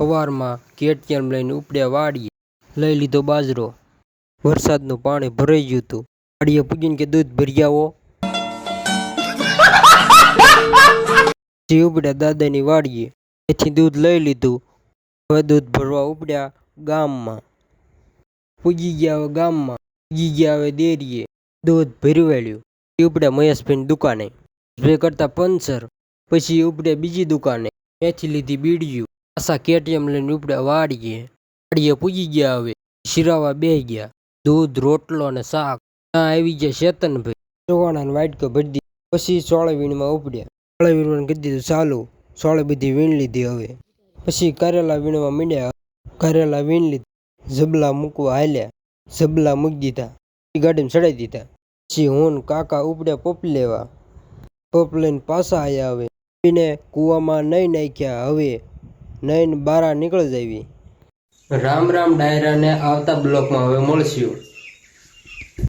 સવારમાં કેટીએમ લઈને ઉપડ્યા વાડીએ, લઈ લીધો બાજરો. વરસાદનું પાણી ભરાઈ ગયું હતું. વાડીએ પૂગીને કે દૂધ ભરી આવો. પછી ઉપડ્યા દાદાની વાડીએ, એથી દૂધ લઈ લીધું. હવે દૂધ ભરવા ઉપડ્યા ગામમાં. પૂગી ગયા હવે ગામમાં, પૂગી ગયા હવે ડેરીએ, દૂધ ભરવાડ્યું. ઉપડ્યા મહેશભાઈની દુકાને, મહેશભાઈ કરતા પંચર. પછી ઉપડ્યા બીજી દુકાને, ત્યાંથી લીધી બીડીયું. પાછા કેટીએમ લઈને ઉપડ્યા વાડીએ. વાડીએ પૂગી ગયા હવે શિરાવા બેહી ગયા. દૂધ, રોટલો અને શાક. ત્યાં આવી ગયા ચેતનભાઈ, ચવાણાને વાટકો ભરી દીધી. પછી સોળે વીણમાં ઉપડ્યા. સોળે વીણવાનું કરી દીધું ચાલુ. સોળે બધી વીણ લીધી હવે. પછી કારેલા વીણવા માંડ્યા. કારેલા વીણ લીધા. જબલા મૂકવા હાલ્યા, જબલા મૂકી દીધા. ગાડીમાં ચડાવી દીધા. પછી હું કાકા ઉપડ્યા પપ લેવા. પપ લઈને પાછા આવ્યા હવે. એને કૂવામાં નહીં નાખ્યા હવે. નહીં બારા નીકળી જાવી. રામ રામ ડાયરાને આવતા બ્લોકમાં હવે મળશું.